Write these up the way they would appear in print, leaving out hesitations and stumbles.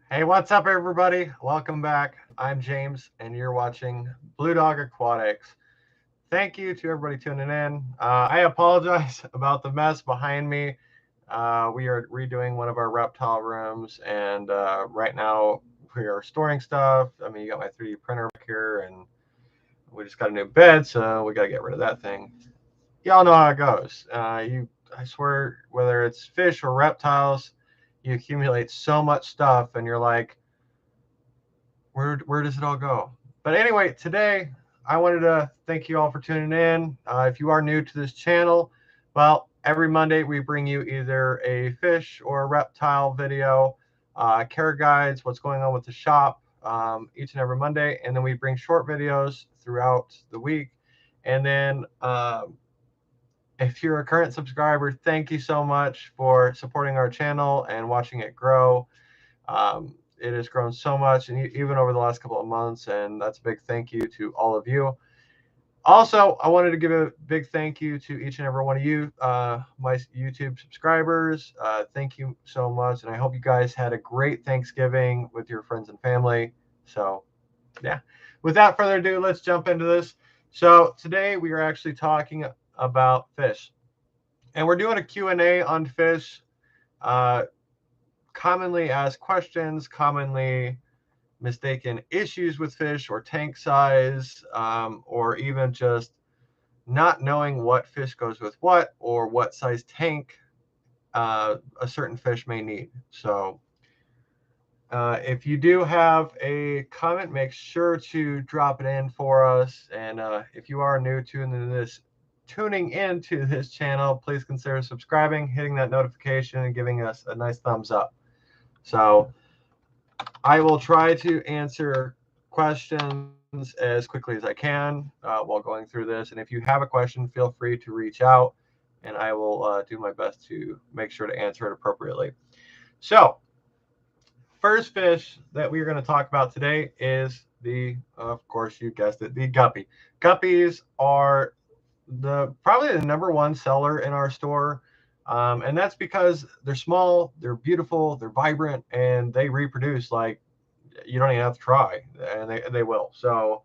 Hey, what's up, everybody? Welcome back. I'm James, and you're watching Blue Dog Aquatics. Thank you to everybody tuning in. I apologize about the mess behind me. We are redoing one of our reptile rooms, and right now we are storing stuff. I mean, you got my 3D printer back here, and we just got a new bed, so we got to get rid of that thing. Y'all know how it goes. I swear, whether it's fish or reptiles, you accumulate so much stuff, and you're like, where does it all go? But anyway, today I wanted to thank you all for tuning in. If you are new to this channel, well, every Monday we bring you either a fish or a reptile video, care guides, what's going on with the shop, each and every Monday, and then we bring short videos throughout the week. And then if you're a current subscriber, thank you so much for supporting our channel and watching it grow. It has grown so much, and even over the last couple of months, and that's a big thank you to all of you. Also, I wanted to give a big thank you to each and every one of you, my YouTube subscribers. Thank you so much, and I hope you guys had a great Thanksgiving with your friends and family. So, yeah. Without further ado, let's jump into this. So today we are actually talking about fish, and we're doing a Q&A on fish. Commonly asked questions, commonly mistaken issues with fish or tank size, or even just not knowing what fish goes with what or what size tank a certain fish may need. So if you do have a comment, make sure to drop it in for us. And if you are new to tuning into this channel, please consider subscribing, hitting that notification, and giving us a nice thumbs up. So I will try to answer questions as quickly as I can while going through this. And if you have a question, feel free to reach out, and I will do my best to make sure to answer it appropriately. So, first fish that we are going to talk about today is of course, you guessed it, the guppy. Guppies are probably the #1 seller in our store. And that's because they're small, they're beautiful, they're vibrant, and they reproduce like you don't even have to try, and they will. So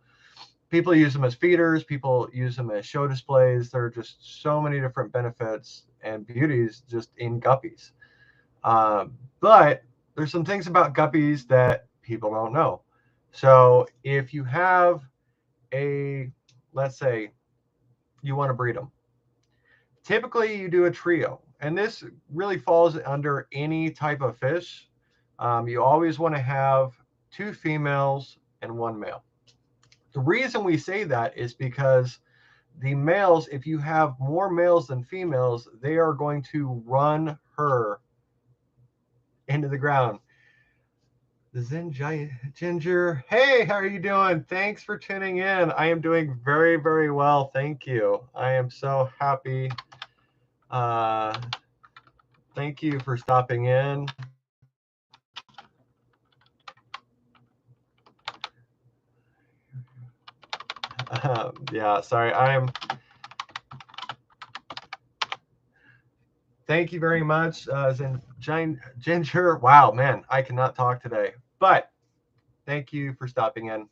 people use them as feeders, people use them as show displays. There are just so many different benefits and beauties just in guppies. But there's some things about guppies that people don't know. So if you have let's say you want to breed them, typically you do a trio, and this really falls under any type of fish. You always want to have 2 females and 1 male. The reason we say that is because the males, if you have more males than females, they are going to run her into the ground. The Zen Ginger, hey, how are you doing? Thanks for tuning in. I am doing very, very well. Thank you. I am so happy. Thank you for stopping in. Yeah, sorry. Thank you very much, Ginger. Wow, man, I cannot talk today. But thank you for stopping in.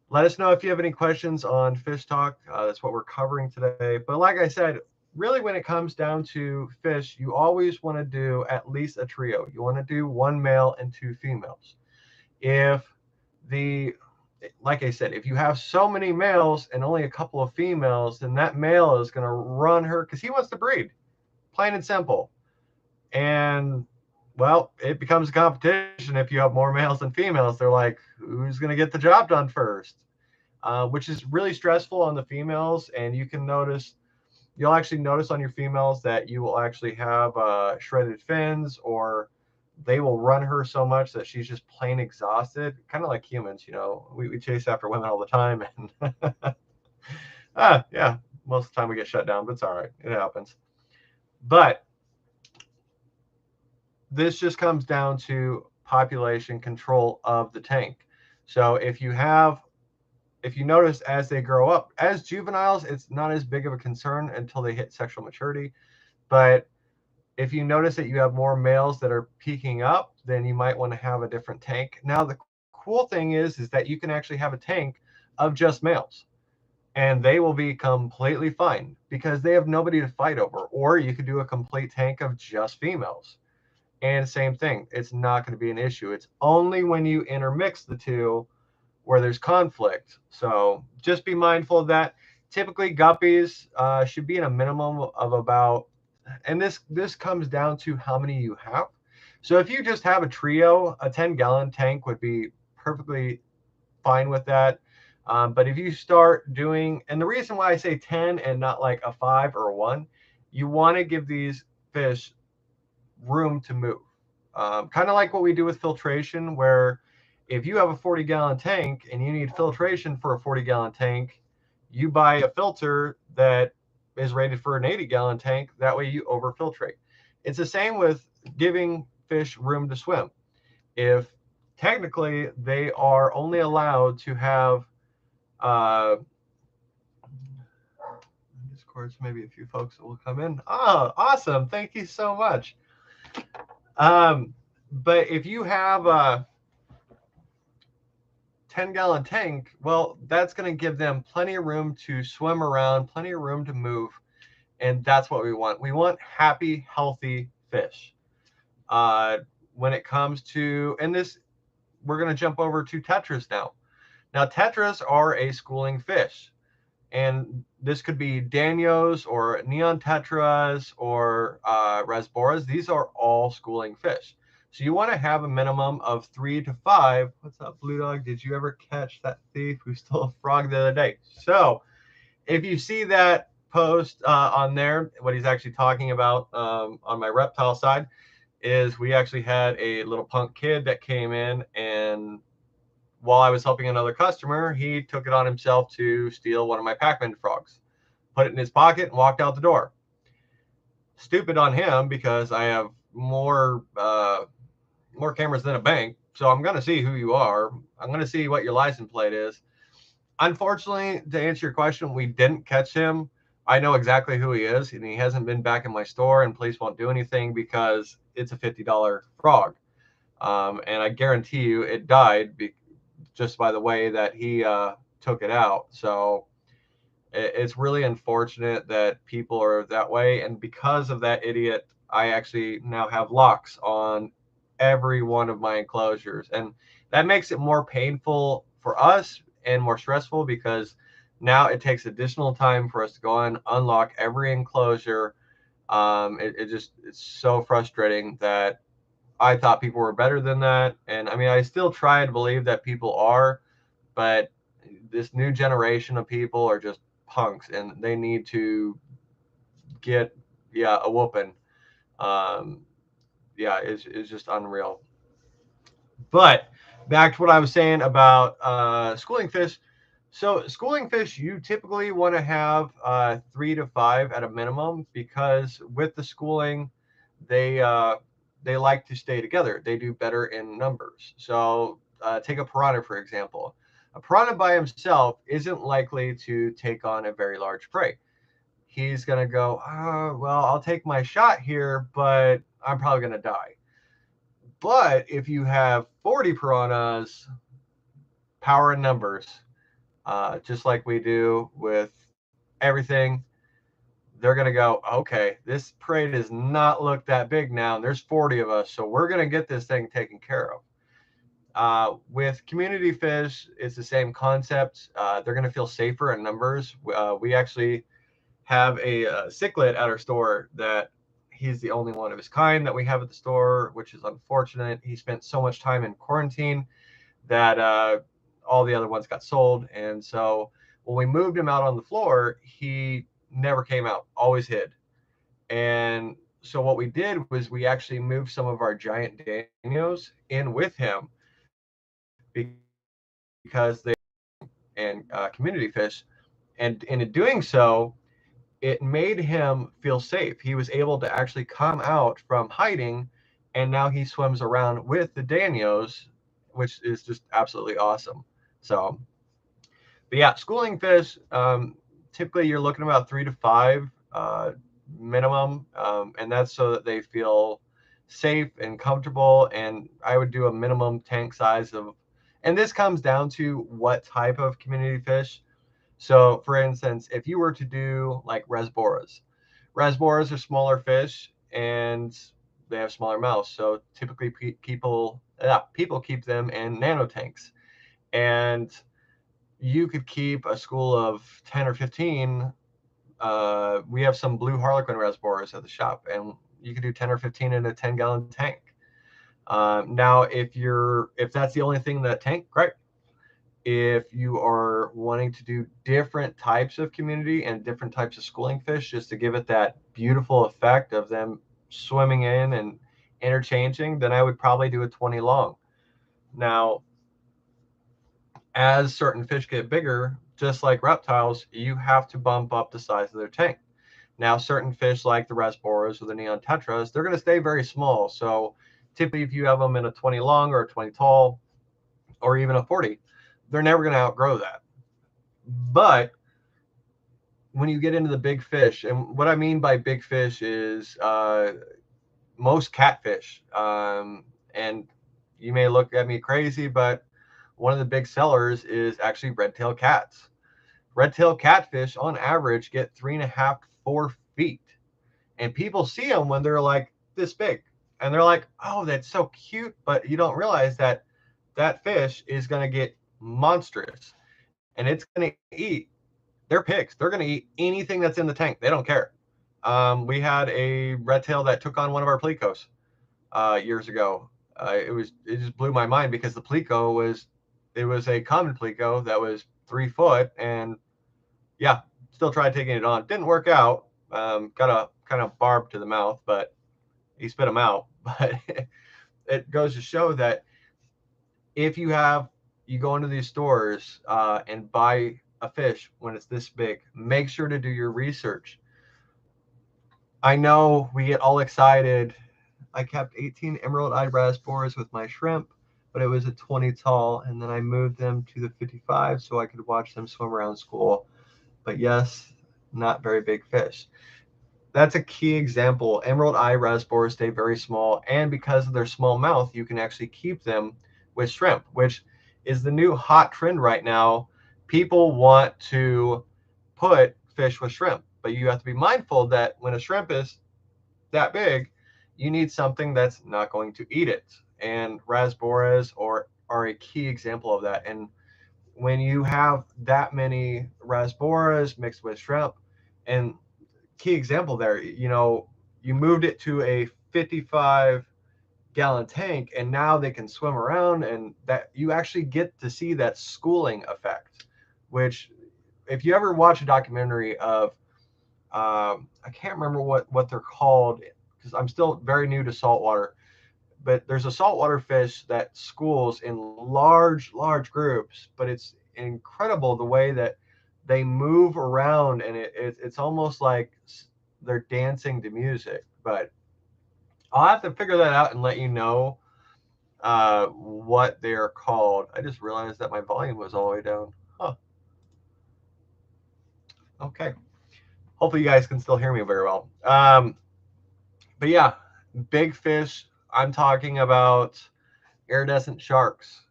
Let us know if you have any questions on fish talk. That's what we're covering today. But like I said, really when it comes down to fish, you always want to do at least a trio. You want to do 1 male and 2 females. Like I said, if you have so many males and only a couple of females, then that male is going to run her because he wants to breed, plain and simple. And well, it becomes a competition. If you have more males than females, they're like, who's going to get the job done first? Which is really stressful on the females. And you'll actually notice on your females that you will actually have shredded fins, or they will run her so much that she's just plain exhausted, kind of like humans. We chase after women all the time, and yeah, most of the time we get shut down, but it's all right, it happens. But this just comes down to population control of the tank. So if you notice, as they grow up as juveniles, it's not as big of a concern until they hit sexual maturity. But If you notice that you have more males that are peaking up, then you might want to have a different tank. Now, the cool thing is that you can actually have a tank of just males, and they will be completely fine because they have nobody to fight over. Or you could do a complete tank of just females. And same thing, it's not going to be an issue. It's only when you intermix the two where there's conflict. So just be mindful of that. Typically, guppies should be in a minimum of about, and this comes down to how many you have. So if you just have a trio, a 10-gallon tank would be perfectly fine with that. But if you start doing, and the reason why I say 10 and not like a 5 or a 1, you want to give these fish room to move. Kind of like what we do with filtration, where if you have a 40-gallon tank and you need filtration for a 40-gallon tank, you buy a filter that is rated for an 80-gallon tank. That way you overfiltrate. It's the same with giving fish room to swim. If technically they are only allowed to have Discord, so maybe a few folks will come in. Oh, awesome. Thank you so much. But if you have a 10-gallon tank, well, that's going to give them plenty of room to swim around, plenty of room to move. And that's what we want. We want happy, healthy fish. When it comes to, and this, we're going to jump over to tetras now. Now, tetras are a schooling fish. And this could be Danios or neon tetras or rasboras. These are all schooling fish. So you want to have a minimum of 3 to 5. What's up, Blue Dog? Did you ever catch that thief who stole a frog the other day? So if you see that post on there, what he's actually talking about on my reptile side is we actually had a little punk kid that came in, and while I was helping another customer, he took it on himself to steal one of my Pac-Man frogs, put it in his pocket, and walked out the door. Stupid on him because I have more cameras than a bank, so I'm going to see who you are. I'm going to see what your license plate is. Unfortunately, to answer your question, we didn't catch him. I know exactly who he is, and he hasn't been back in my store, and police won't do anything because it's a $50 frog. And I guarantee you it died just by the way that he took it out. So it's really unfortunate that people are that way. And because of that idiot, I actually now have locks on every one of my enclosures. And that makes it more painful for us and more stressful because now it takes additional time for us to go and unlock every enclosure. It's so frustrating that I thought people were better than that. And I mean, I still try to believe that people are, but this new generation of people are just punks and they need to get, a whooping. It's just unreal. But back to what I was saying about schooling fish. So schooling fish, you typically want to have 3 to 5 at a minimum because with the schooling, they like to stay together. They do better in numbers. So take a piranha, for example. A piranha by himself isn't likely to take on a very large prey. He's going to go, well, I'll take my shot here, but I'm probably going to die. But if you have 40 piranhas, power in numbers, just like we do with everything, they're going to go, okay, this prey does not look that big now, and there's 40 of us, so we're going to get this thing taken care of. With community fish, it's the same concept. They're going to feel safer in numbers. We actually have a cichlid at our store that he's the only one of his kind that we have at the store, which is unfortunate. He spent so much time in quarantine that all the other ones got sold. And so when we moved him out on the floor, he never came out, always hid. And so what we did was we actually moved some of our giant Danios in with him because they and community fish. And in doing so, it made him feel safe. He was able to actually come out from hiding, and now he swims around with the Danios, which is just absolutely awesome. So, but yeah, schooling fish, typically you're looking about 3 to 5. minimum, and that's so that they feel safe and comfortable. And I would do a minimum tank size of, and this comes down to what type of community fish. So, for instance, if you were to do like rasboras, rasboras are smaller fish and they have smaller mouths. So typically people keep them in nano tanks, and you could keep a school of 10 or 15. We have some blue harlequin rasboras at the shop, and you could do 10 or 15 in a 10-gallon tank. Now, if that's the only thing in that tank, great. If you are wanting to do different types of community and different types of schooling fish, just to give it that beautiful effect of them swimming in and interchanging, then I would probably do a 20 long. Now, as certain fish get bigger, just like reptiles, you have to bump up the size of their tank. Now, certain fish like the rasboras or the neon tetras, they're going to stay very small. So typically, if you have them in a 20 long or a 20 tall or even a 40, they're never going to outgrow that. But when you get into the big fish, and what I mean by big fish is most catfish, and you may look at me crazy, but one of the big sellers is actually red-tailed cats. Red-tailed catfish on average get 3.5 to 4 feet, and people see them when they're like this big, and they're like, "Oh, that's so cute," but you don't realize that that fish is going to get monstrous, and it's going to eat. They're pigs. They're going to eat anything that's in the tank. They don't care. We had a red tail that took on one of our plecos years ago. It just blew my mind because the pleco was a common pleco that was 3 foot, and yeah, still tried taking it on. Didn't work out. Got a kind of barb to the mouth, but he spit him out. But it goes to show that if you go into these stores and buy a fish when it's this big, make sure to do your research. I know we get all excited. I kept 18 emerald eye rasboras with my shrimp, but it was a 20 tall, and then I moved them to the 55 so I could watch them swim around school. But yes, not very big fish. That's a key example. Emerald eye rasboras stay very small, and because of their small mouth, you can actually keep them with shrimp, which is the new hot trend right now. People want to put fish with shrimp, but you have to be mindful that when a shrimp is that big, you need something that's not going to eat it. And rasboras are a key example of that. And when you have that many rasboras mixed with shrimp, and key example there, you moved it to a 55-gallon tank, and now they can swim around, and that you actually get to see that schooling effect, which if you ever watch a documentary of I can't remember what they're called because I'm still very new to saltwater, but there's a saltwater fish that schools in large groups, but it's incredible the way that they move around, and it's almost like they're dancing to music. But I'll have to figure that out and let you know what they're called. I just realized that my volume was all the way down. Huh. Okay. Hopefully you guys can still hear me very well. But yeah, big fish. I'm talking about iridescent sharks.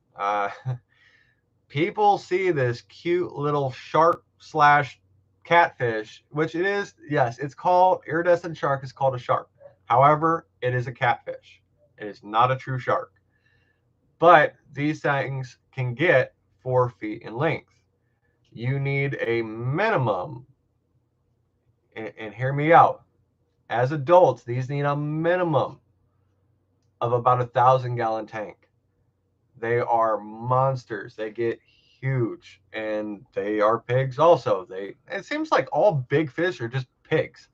People see this cute little shark slash catfish, which it is. Yes, it's called iridescent shark. Is called a shark. However, it is a catfish. It is not a true shark. But these things can get 4 feet in length. You need a minimum, and hear me out. As adults, these need a minimum of about 1,000-gallon tank. They are monsters. They get huge, and they are pigs also. It seems like all big fish are just pigs.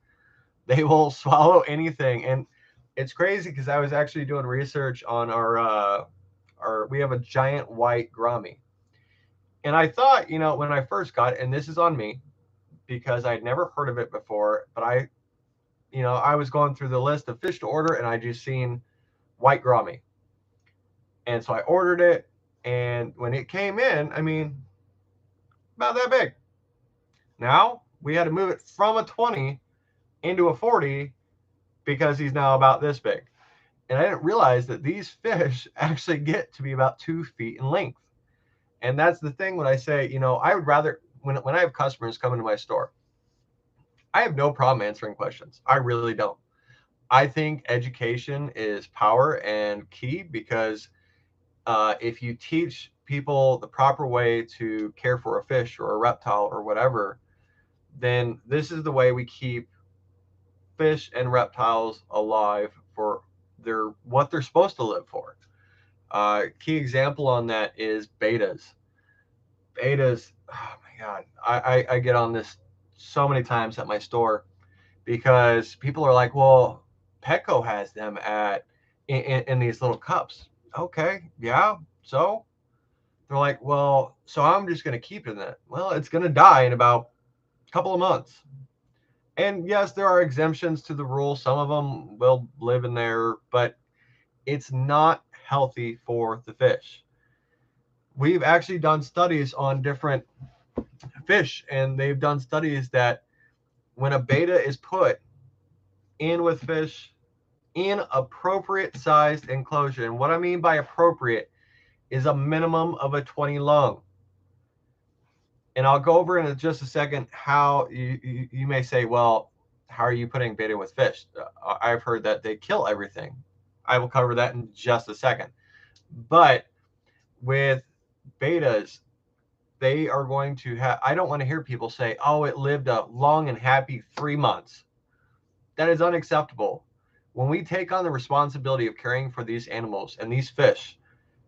They will swallow anything, and it's crazy because I was actually doing research on our we have a giant white gourami, and I thought, when I first got it, and this is on me because I'd never heard of it before, but I was going through the list of fish to order, and I just seen white gourami. And so I ordered it, and when it came in, about that big. Now we had to move it from a 20 into a 40 because he's now about this big. And I didn't realize that these fish actually get to be about 2 feet in length. And that's the thing when I say, I would rather, when I have customers come into my store, I have no problem answering questions. I really don't. I think education is power and key because if you teach people the proper way to care for a fish or a reptile or whatever, then this is the way we keep fish and reptiles alive for what they're supposed to live for. Key example on that is betas. Betas, oh my God, I get on this so many times at my store because people are like, well, Petco has them in these little cups. Okay, yeah. So they're like, well, so I'm just going to keep it in that. Well, it's going to die in about a couple of months. And yes, there are exemptions to the rule. Some of them will live in there, but it's not healthy for the fish. We've actually done studies on different fish, and they've done studies that when a beta is put in with fish in appropriate sized enclosure, and what I mean by appropriate is a minimum of a 20 lung. And I'll go over in just a second how you may say, well, how are you putting beta with fish? I've heard that they kill everything. I will cover that in just a second. But with betas, they are going to have, I don't want to hear people say, oh, it lived a long and happy 3 months. That is unacceptable. When we take on the responsibility of caring for these animals and these fish,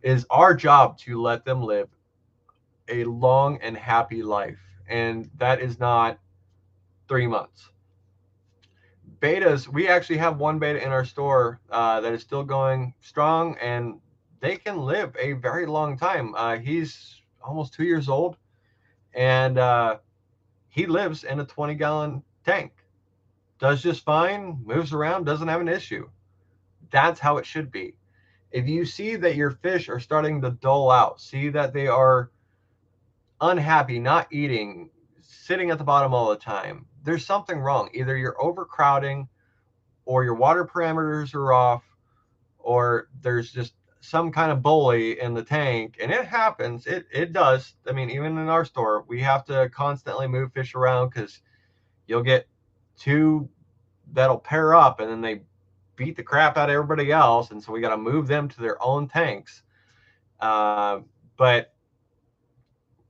it is our job to let them live a long and happy life. And that is not 3 months. Betas, we actually have one beta in our store that is still going strong, and they can live a very long time. He's almost 2 years old, and he lives in a 20-gallon tank. Does just fine, moves around, doesn't have an issue. That's how it should be. If you see that your fish are starting to dull out, see that they are unhappy, not eating, sitting at the bottom all the time, there's something wrong. Either you're overcrowding, or your water parameters are off, or there's just some kind of bully in the tank. And it happens. It does. I mean, even in our store, we have to constantly move fish around because you'll get two that'll pair up and then they beat the crap out of everybody else. And so we got to move them to their own tanks. But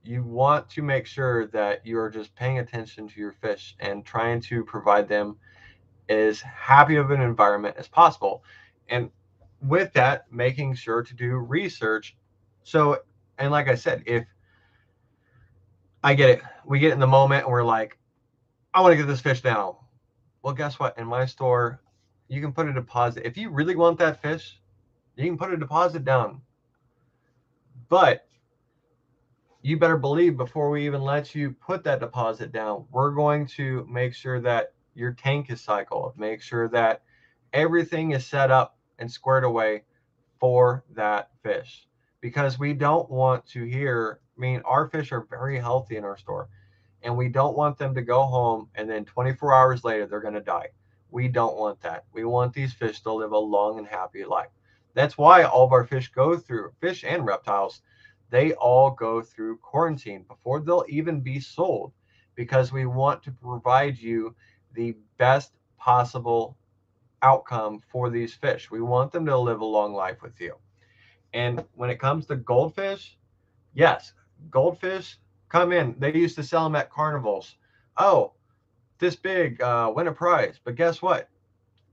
you want to make sure that you are just paying attention to your fish and trying to provide them as happy of an environment as possible. And with that, making sure to do research. So, and like I said, if I get it, we get in the moment and we're like, I want to get this fish down. Well, guess what? In my store, you can put a deposit. If you really want that fish, you can put a deposit down. But you better believe before we even let you put that deposit down, we're going to make sure that your tank is cycled, make sure that everything is set up and squared away for that fish. Because we don't want to hear, I mean, our fish are very healthy in our store, and we don't want them to go home and then 24 hours later they're going to die. We don't want that. We want these fish to live a long and happy life. That's why all of our fish go through, fish and reptiles, they all go through quarantine before they'll even be sold, because we want to provide you the best possible outcome for these fish. We want them to live a long life with you. And when it comes to goldfish, yes, goldfish come in. They used to sell them at carnivals. Oh, this big, win a prize. But guess what?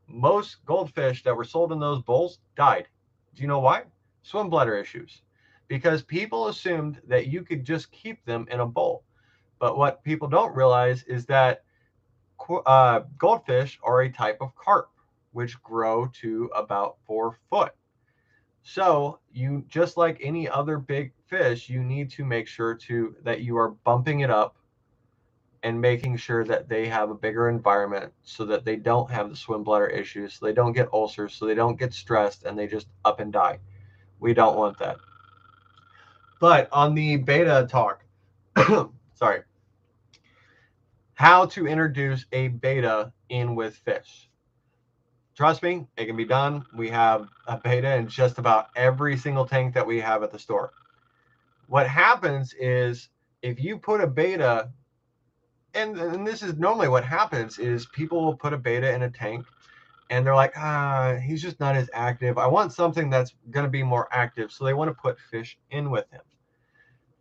Most goldfish that were sold in those bowls died. Do you know why? Swim bladder issues. Because people assumed that you could just keep them in a bowl. But what people don't realize is that goldfish are a type of carp, which grow to about 4 foot. So you, just like any other big fish, you need to make sure that you are bumping it up and making sure that they have a bigger environment so that they don't have the swim bladder issues, so they don't get ulcers, so they don't get stressed and they just up and die. We don't want that. But on the beta talk, sorry, how to introduce a beta in with fish. Trust me, it can be done. We have a beta in just about every single tank that we have at the store. What happens is if you put a beta, and this is normally what happens, is people will put a beta in a tank and they're like, he's just not as active. I want something that's going to be more active. So they want to put fish in with him.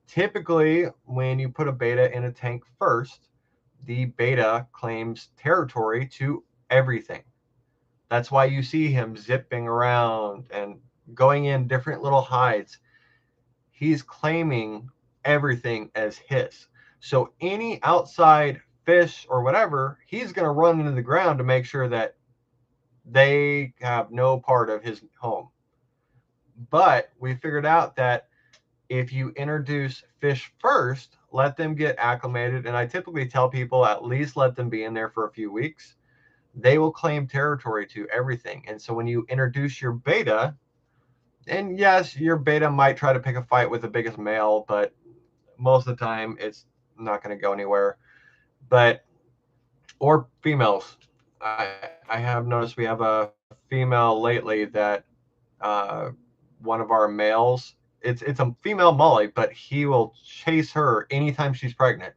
Typically, when you put a beta in a tank first, the beta claims territory to everything. That's why you see him zipping around and going in different little hides. He's claiming everything as his. So any outside fish or whatever, he's going to run into the ground to make sure that they have no part of his home. But we figured out that if you introduce fish first, let them get acclimated, and I typically tell people at least let them be in there for a few weeks, they will claim territory to everything. And so when you introduce your beta, and yes, your beta might try to pick a fight with the biggest male, but most of the time it's not going to go anywhere. But, or females. I have noticed we have a female lately that uh, one of our males, it's a female molly, but he will chase her anytime she's pregnant.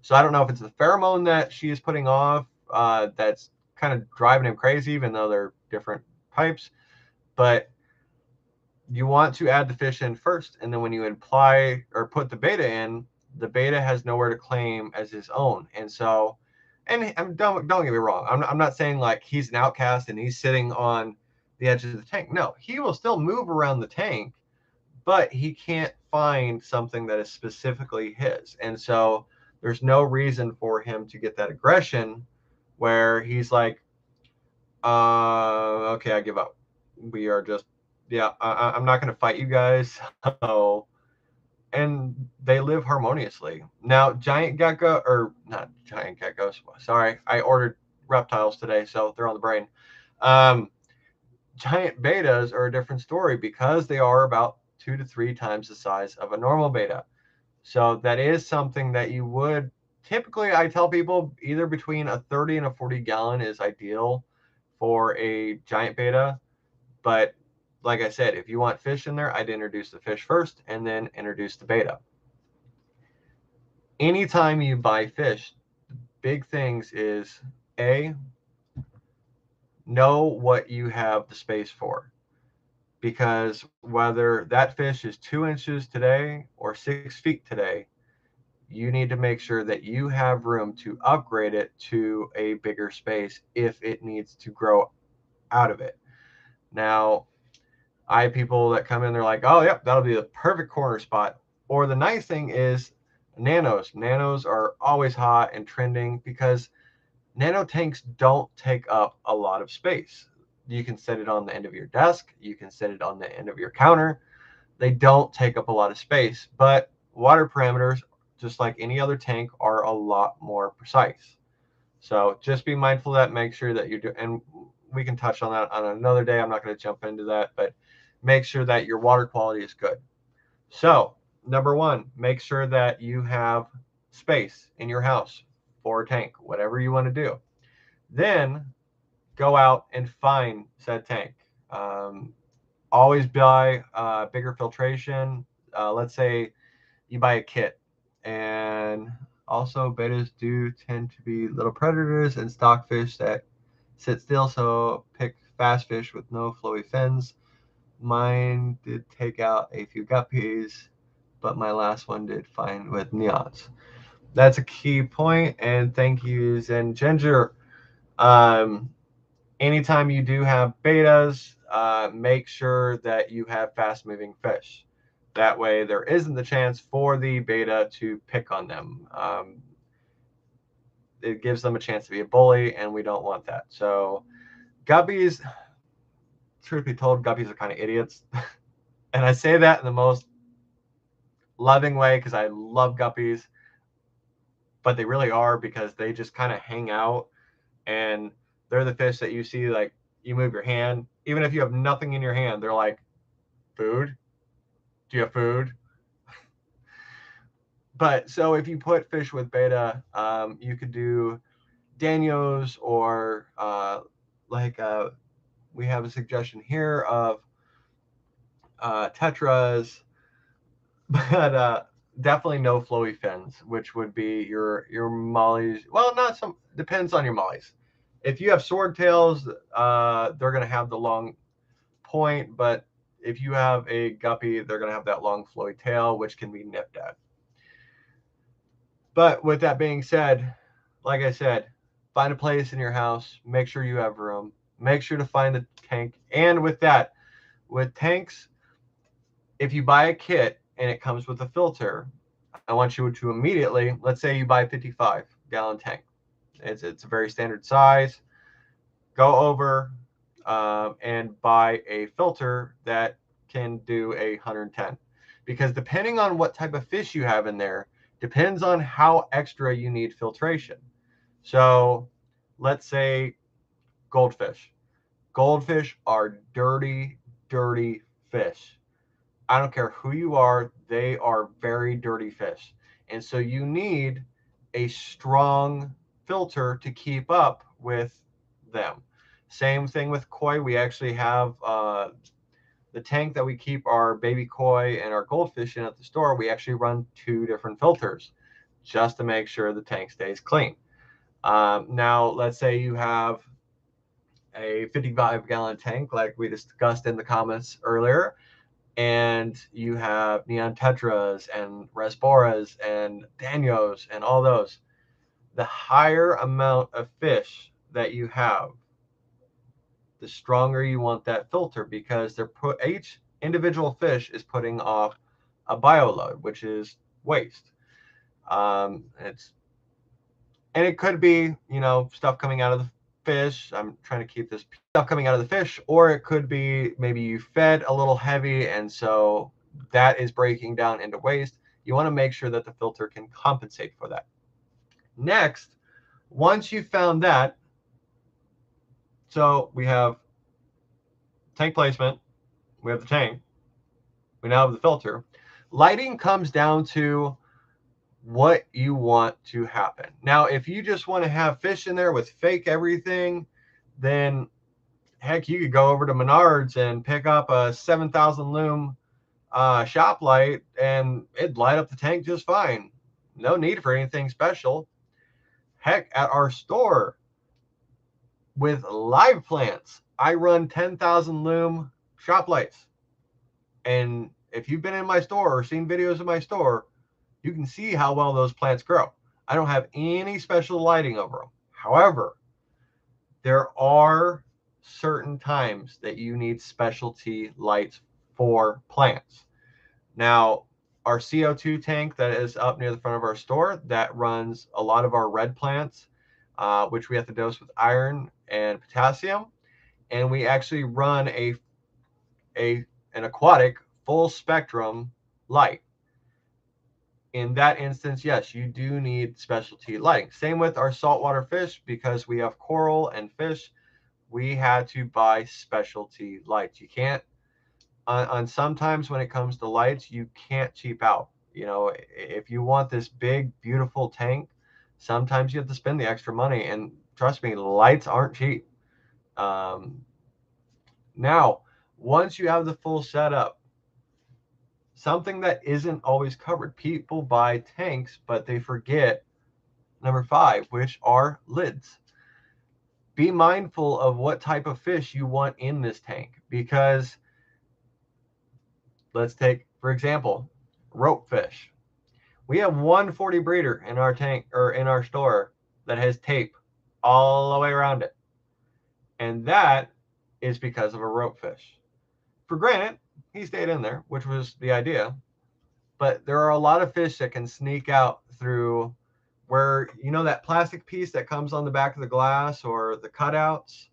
So I don't know if it's the pheromone that she is putting off that's kind of driving him crazy, even though they're different types. But you want to add the fish in first, and then when you apply or put the beta in, the beta has nowhere to claim as his own. And so, and don't get me wrong, I'm not saying like he's an outcast and he's sitting on the edge of the tank. No, he will still move around the tank, but he can't find something that is specifically his. And so there's no reason for him to get that aggression where he's like, okay, I give up. We are just, yeah, I'm not going to fight you guys. So, and they live harmoniously. Now, giant gecko, or not giant geckos, sorry, I ordered reptiles today, so they're on the brain. Um, Giant betas are a different story because they are about 2 to 3 times the size of a normal beta. So that is something that you would typically, I tell people either between a 30 and a 40 gallon is ideal for a giant beta. But like I said, if you want fish in there, I'd introduce the fish first and then introduce the beta. Anytime you buy fish, big things is A, know what you have the space for. Because whether that fish is 2 inches today or 6 feet today, you need to make sure that you have room to upgrade it to a bigger space if it needs to grow out of it. Now, I have people that come in, they're like, oh, yep, that'll be the perfect corner spot. Or the nice thing is nanos. Nanos are always hot and trending because nano tanks don't take up a lot of space. You can set it on the end of your desk. You can set it on the end of your counter. They don't take up a lot of space, but water parameters, just like any other tank, are a lot more precise. So just be mindful of that. Make sure that you do, and we can touch on that on another day. I'm not going to jump into that, but make sure that your water quality is good. So number one, make sure that you have space in your house for a tank, whatever you want to do. Then go out and find said tank. Always buy bigger filtration. Let's say you buy a kit, and also betas do tend to be little predators and stockfish that sit still, so pick fast fish with no flowy fins. Mine did take out a few guppies, but my last one did fine with neons. That's a key point, and thank you, Zen Ginger. Um, Anytime you do have betas, make sure that you have fast moving fish. That way there isn't the chance for the beta to pick on them. It gives them a chance to be a bully, and we don't want that. So guppies, truth be told, guppies are kind of idiots. And I say that in the most loving way because I love guppies, but they really are because they just kind of hang out, and they're the fish that you see, like, you move your hand, even if you have nothing in your hand, they're like, food? Do you have food? But so if you put fish with beta, you could do Danios or we have a suggestion here of tetras, but definitely no flowy fins, which would be your mollies. Well, not some, depends on your mollies. If you have swordtails, they're going to have the long point, but if you have a guppy, they're going to have that long flowy tail, which can be nipped at. But with that being said, like I said, find a place in your house, make sure you have room, make sure to find the tank. And with that, with tanks, if you buy a kit and it comes with a filter, I want you to immediately, let's say you buy a 55-gallon tank. It's a very standard size. Go over and buy a filter that can do 110. Because depending on what type of fish you have in there, depends on how extra you need filtration. So let's say goldfish. Goldfish are dirty, dirty fish. I don't care who you are, they are very dirty fish. And so you need a strong filter to keep up with them. Same thing with koi. We actually have the tank that we keep our baby koi and our goldfish in at the store. We actually run 2 different filters just to make sure the tank stays clean. Now, let's say you have a 55-gallon tank like we discussed in the comments earlier, and you have neon tetras and rasboras and danios and all those. The higher amount of fish that you have, the stronger you want that filter, because each individual fish is putting off a bioload, which is waste. It's and it could be, stuff coming out of the fish. I'm trying to keep this stuff coming out of the fish, or it could be maybe you fed a little heavy, and so that is breaking down into waste. You want to make sure that the filter can compensate for that. Next, once you've found that, so we have tank placement, we have the tank, we now have the filter. Lighting comes down to what you want to happen. Now, if you just want to have fish in there with fake everything, then heck, you could go over to Menards and pick up a 7,000 lume shop light, and it'd light up the tank just fine. No need for anything special. Heck, at our store with live plants, I run 10,000 lume shop lights. And if you've been in my store or seen videos of my store, you can see how well those plants grow. I don't have any special lighting over them. However, there are certain times that you need specialty lights for plants. Now, our CO2 tank that is up near the front of our store, that runs a lot of our red plants, which we have to dose with iron and potassium. And we actually run an aquatic full spectrum light. In that instance, yes, you do need specialty lighting. Same with our saltwater fish, because we have coral and fish, we had to buy specialty lights. You can't, on sometimes when it comes to lights, you can't cheap out. If you want this big, beautiful tank, sometimes you have to spend the extra money. And trust me, lights aren't cheap. Now, once you have the full setup, something that isn't always covered. People buy tanks, but they forget number 5, which are lids. Be mindful of what type of fish you want in this tank, because let's take, for example, rope fish. We have one 40 breeder in our tank or in our store that has tape all the way around it. And that is because of a rope fish. For granted, he stayed in there, which was the idea. But there are a lot of fish that can sneak out through where, that plastic piece that comes on the back of the glass or the cutouts,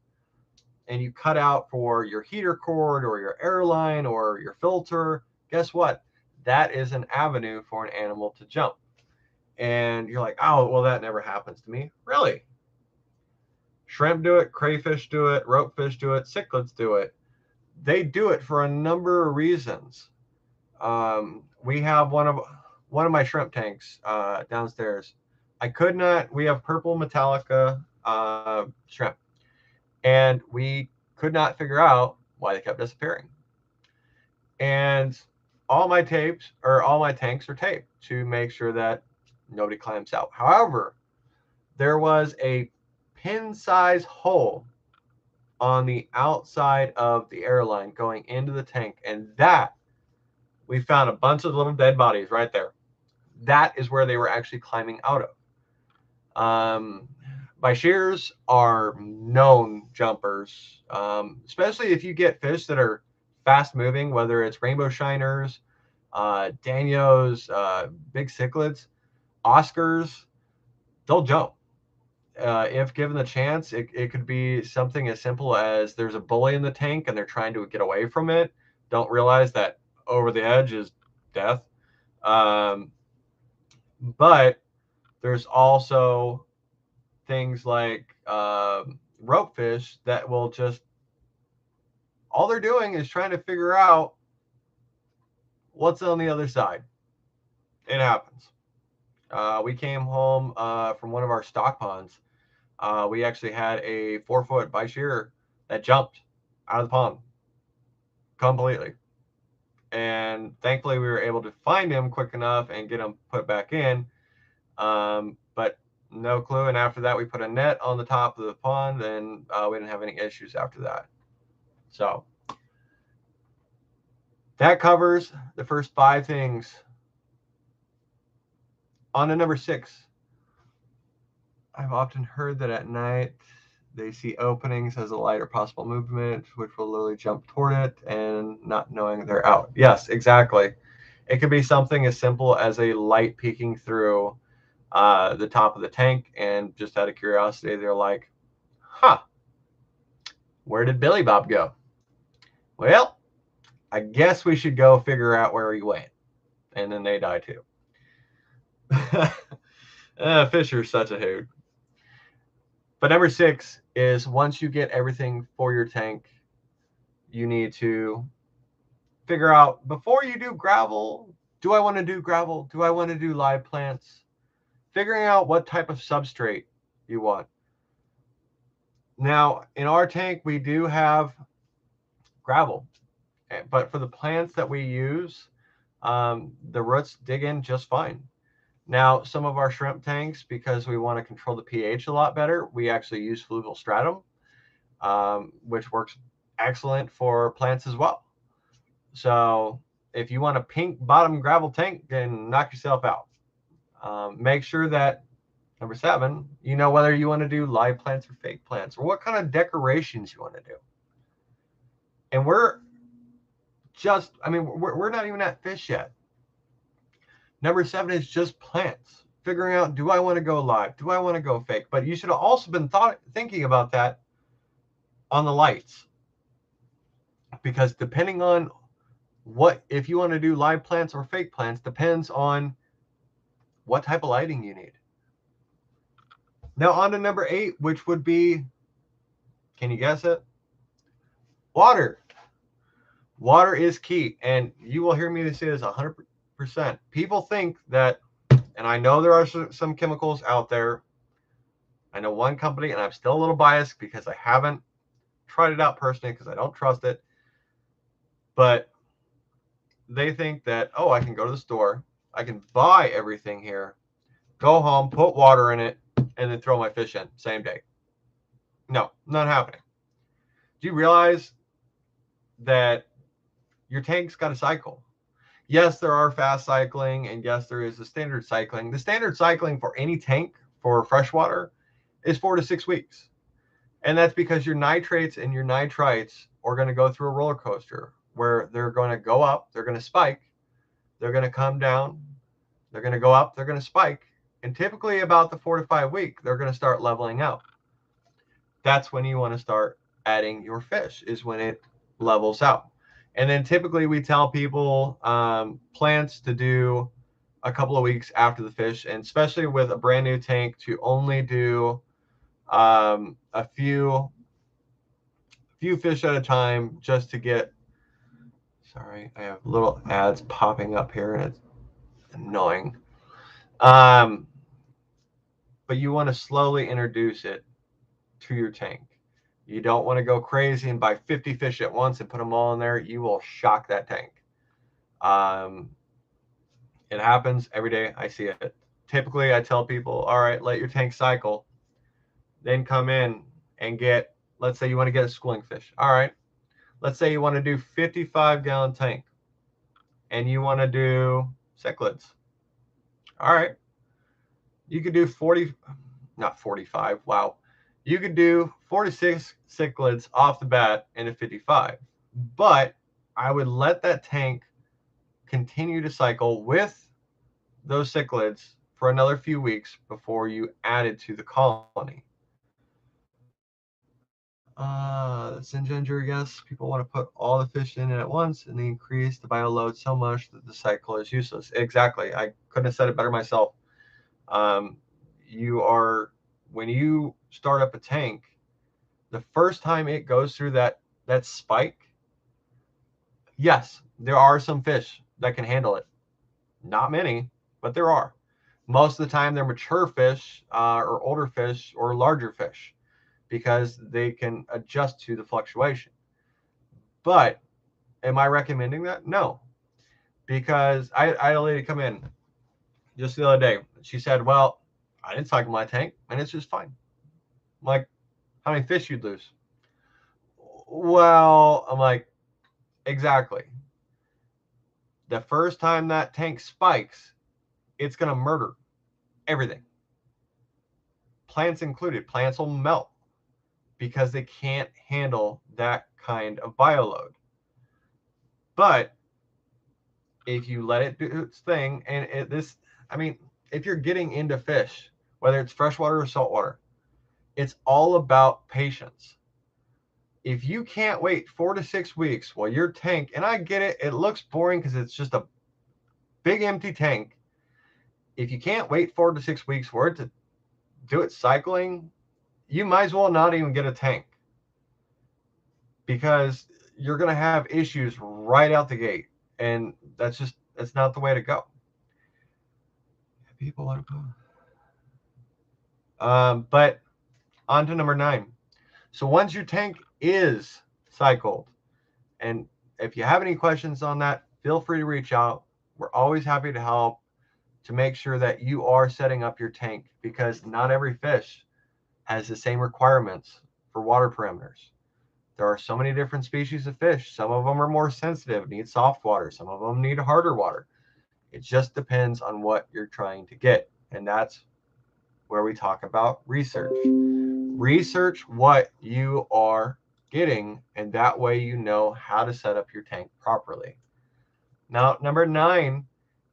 and you cut out for your heater cord or your airline or your filter. Guess what? That is an avenue for an animal to jump. And you're like, oh, well, that never happens to me. Really? Shrimp do it, crayfish do it, ropefish do it, cichlids do it. They do it for a number of reasons. We have one of my shrimp tanks downstairs. We have purple Metallica shrimp. And we could not figure out why they kept disappearing. And all my tanks are taped to make sure that nobody climbs out. However, there was a pin-size hole on the outside of the airline going into the tank, and that we found a bunch of little dead bodies right there. That is where they were actually climbing out of. My shears are known jumpers, especially if you get fish that are fast moving, whether it's rainbow shiners, danios, big cichlids, Oscars, they'll jump. If given the chance, it could be something as simple as there's a bully in the tank and they're trying to get away from it, don't realize that over the edge is death. But there's also things like rope fish that will just, all they're doing is trying to figure out what's on the other side. It happens. We came home from one of our stock ponds. We actually had a 4-foot by shear that jumped out of the pond completely. And thankfully we were able to find him quick enough and get him put back in. But no clue. And after that, we put a net on the top of the pond, and we didn't have any issues after that. So that covers the first 5 things. On to number 6. I've often heard that at night they see openings as a light or possible movement, which will literally jump toward it and not knowing they're out. Yes, exactly. It could be something as simple as a light peeking through the top of the tank, and just out of curiosity, they're like, huh, where did Billy Bob go? Well, I guess we should go figure out where he went. And then they die too. Fish are such a hoot. But number 6 is, once you get everything for your tank, you need to figure out, before you do gravel, do I want to do gravel? Do I want to do live plants? Figuring out what type of substrate you want. Now, in our tank, we do have gravel, but for the plants that we use, the roots dig in just fine. Now, some of our shrimp tanks, because we want to control the pH a lot better, we actually use fluvial stratum, which works excellent for plants as well. So if you want a pink bottom gravel tank, then knock yourself out. Make sure that, number 7, you know whether you want to do live plants or fake plants, or what kind of decorations you want to do. And we're not even at fish yet. Number 7 is just plants. Figuring out, do I want to go live? Do I want to go fake? But you should have also been thinking about that on the lights. Because depending on if you want to do live plants or fake plants, depends on what type of lighting you need. Now on to number 8, which would be, can you guess it? Water. Water is key. And you will hear me say this 100%. People think that, and I know there are some chemicals out there. I know one company, and I'm still a little biased because I haven't tried it out personally because I don't trust it. But they think that, oh, I can go to the store, I can buy everything here, go home, put water in it, and then throw my fish in same day. No, not happening. Do you realize that your tank's got a cycle? Yes, there are fast cycling, and yes, there is a standard cycling. The standard cycling for any tank for freshwater is 4 to 6 weeks. And that's because your nitrates and your nitrites are going to go through a roller coaster where they're going to go up, they're going to spike, they're going to come down, they're going to go up, they're going to spike. And typically about the 4 to 5 week, they're going to start leveling out. That's when you want to start adding your fish, is when it levels out. And then typically we tell people plants to do a couple of weeks after the fish, and especially with a brand new tank, to only do a few fish at a time, just to get, sorry, I have little ads popping up here and it's annoying. But you want to slowly introduce it to your tank. You don't want to go crazy and buy 50 fish at once and put them all in there. You will shock that tank. It happens every day. I see it. Typically, I tell people, all right, let your tank cycle, then come in and get, let's say you want to get a schooling fish. All right, let's say you want to do 55-gallon tank and you want to do cichlids. All right, you could do 40, not 45, wow. You could do 46 cichlids off the bat in a 55, but I would let that tank continue to cycle with those cichlids for another few weeks before you add it to the colony. Synginger, yes, people want to put all the fish in it at once and they increase the bio load so much that the cycle is useless. Exactly. I couldn't have said it better myself. When you start up a tank, the first time it goes through that spike, yes, there are some fish that can handle it. Not many, but there are. Most of the time, they're mature fish or older fish or larger fish because they can adjust to the fluctuation. But am I recommending that? No, because I had a lady come in just the other day. She said, well, I didn't cycle my tank and it's just fine. I'm like, how many fish you'd lose? Well, I'm like, exactly. The first time that tank spikes, it's going to murder everything. Plants included. Plants will melt because they can't handle that kind of bioload. But if you let it do its thing, and if you're getting into fish, whether it's freshwater or saltwater, it's all about patience. If you can't wait 4 to 6 weeks while your tank, and I get it, it looks boring because it's just a big empty tank. If you can't wait 4 to 6 weeks for it to do its cycling, you might as well not even get a tank because you're going to have issues right out the gate. And that's not the way to go. People want to go. But on to number 9. So once your tank is cycled, and if you have any questions on that, feel free to reach out. We're always happy to help to make sure that you are setting up your tank because not every fish has the same requirements for water parameters. There are so many different species of fish. Some of them are more sensitive, need soft water. Some of them need harder water. It just depends on what you're trying to get. And that's where we talk about research. Research what you are getting, and that way you know how to set up your tank properly. Now, number 9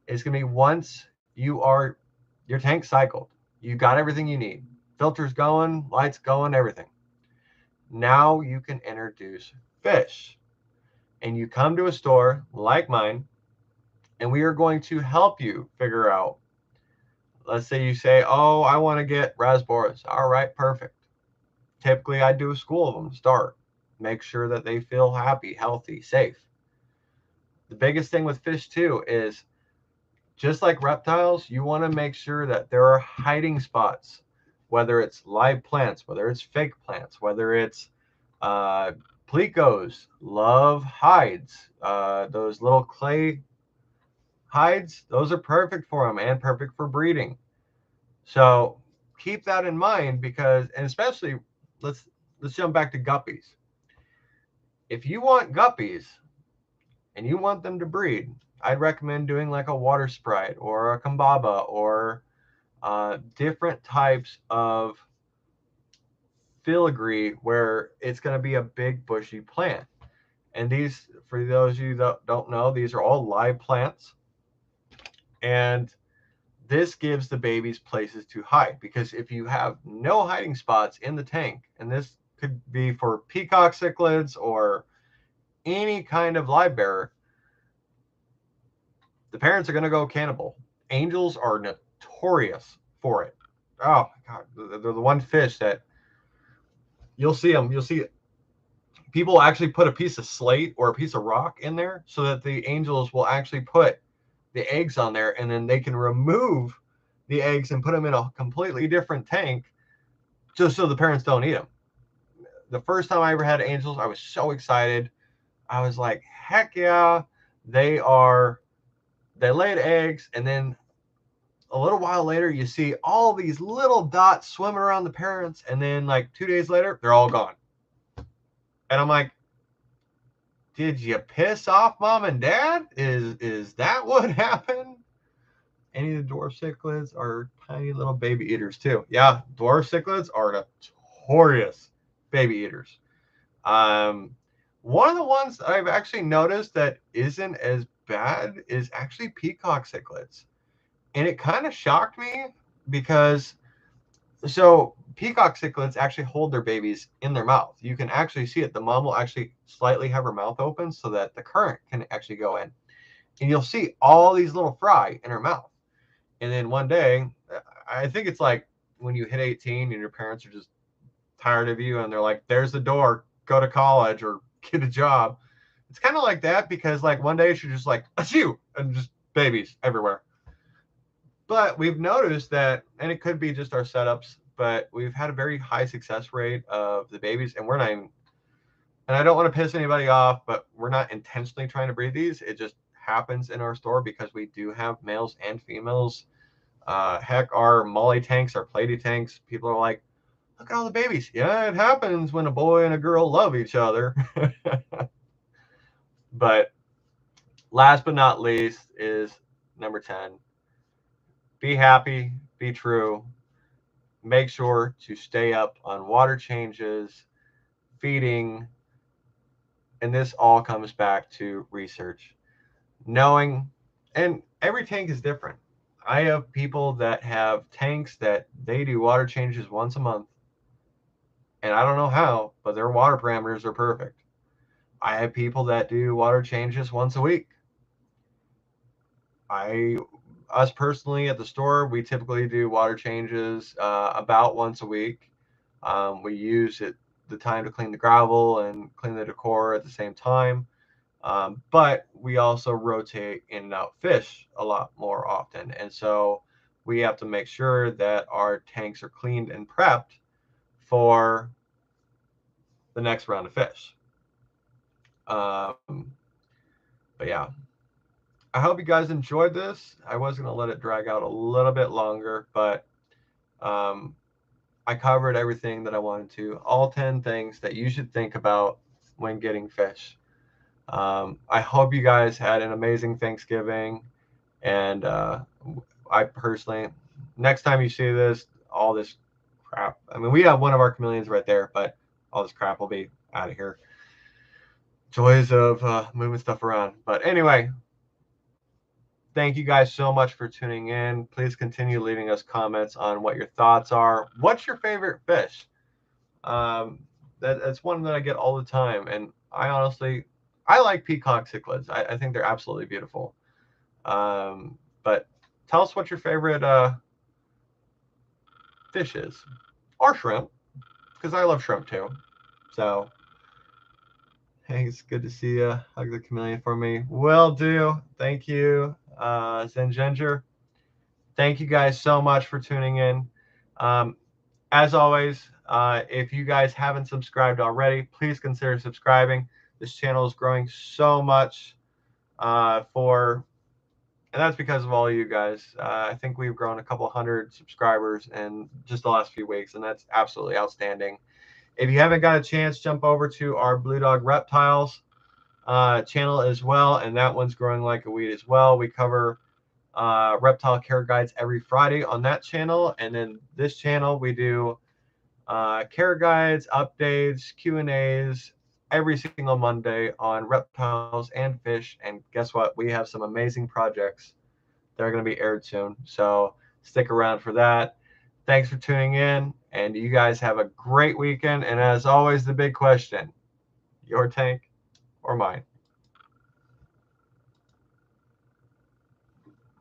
is going to be once your tank cycled, you got everything you need. Filters going, lights going, everything. Now you can introduce fish. And you come to a store like mine, and we are going to help you figure out. Let's say you say, oh, I want to get rasboras. All right, perfect. Typically, I do a school of them to start. Make sure that they feel happy, healthy, safe. The biggest thing with fish, too, is just like reptiles, you want to make sure that there are hiding spots, whether it's live plants, whether it's fake plants, whether it's plecos, love hides, those little clay hides, those are perfect for them and perfect for breeding. So keep that in mind because, and especially, let's jump back to guppies. If you want guppies and you want them to breed, I'd recommend doing like a water sprite or a kambaba or different types of filigree where it's going to be a big bushy plant. And these, for those of you that don't know, these are all live plants. And this gives the babies places to hide because if you have no hiding spots in the tank, and this could be for peacock cichlids or any kind of live bearer, the parents are going to go cannibal. Angels are notorious for it. Oh my God. They're the one fish that you'll see them. You'll see people actually put a piece of slate or a piece of rock in there so that the angels will actually put the eggs on there and then they can remove the eggs and put them in a completely different tank just so the parents don't eat them. the first time I ever had angels, I was so excited. I was like, heck yeah, they laid eggs, and then a little while later, you see all these little dots swimming around the parents, and then like 2 days later, they're all gone. And I'm like, did you piss off mom and dad? Is that what happened? Any of the dwarf cichlids are tiny little baby eaters too. Yeah, dwarf cichlids are notorious baby eaters. Um, one of the ones I've actually noticed that isn't as bad is actually peacock cichlids. And it kind of shocked me because peacock cichlids actually hold their babies in their mouth. You can actually see it. The mom will actually slightly have her mouth open so that the current can actually go in. And you'll see all these little fry in her mouth. And then one day, I think it's like when you hit 18 and your parents are just tired of you and they're like, there's the door, go to college or get a job. It's kind of like that because like one day she's just like, achoo, and just babies everywhere. But we've noticed that, and it could be just our setups, but we've had a very high success rate of the babies, and we're not even, and I don't want to piss anybody off, but we're not intentionally trying to breed these. It just happens in our store because we do have males and females. Heck, our molly tanks, our platy tanks, people are like, look at all the babies. Yeah, it happens when a boy and a girl love each other. But last but not least is number 10. Be happy, be true. Make sure to stay up on water changes, feeding, and this all comes back to research. Knowing, and every tank is different. I have people that have tanks that they do water changes once a month, and I don't know how, but their water parameters are perfect. I have people that do water changes once a week. Us personally at the store, we typically do water changes about once a week. We use the time to clean the gravel and clean the decor at the same time. But we also rotate in and out fish a lot more often. And so we have to make sure that our tanks are cleaned and prepped for the next round of fish. Um, but yeah, I hope you guys enjoyed this. I was going to let it drag out a little bit longer, but um, I covered everything that I wanted to. All 10 things that you should think about when getting fish. I hope you guys had an amazing Thanksgiving. And I personally, next time you see this, all this crap, I mean, we have one of our chameleons right there, but all this crap will be out of here. Joys of moving stuff around. But anyway, thank you guys so much for tuning in. Please continue leaving us comments on what your thoughts are. What's your favorite fish? That's one that I get all the time. And I like peacock cichlids. I think they're absolutely beautiful. But tell us what your favorite fish is, or shrimp, because I love shrimp too. So, hey, it's good to see you. Hug the chameleon for me. Will do. Thank you, Zen Ginger. Thank you guys so much for tuning in. As always, if you guys haven't subscribed already, please consider subscribing. This channel is growing so much and that's because of all of you guys. I think we've grown a couple hundred subscribers in just the last few weeks, and that's absolutely outstanding. If you haven't got a chance, jump over to our Blue Dog Reptiles channel as well, and that one's growing like a weed as well. We cover reptile care guides every Friday on that channel, and then this channel we do care guides, updates, Q&As every single Monday on reptiles and fish. And guess what? We have some amazing projects that are going to be aired soon. So stick around for that. Thanks for tuning in, and you guys have a great weekend. And as always, the big question, your tank or mine?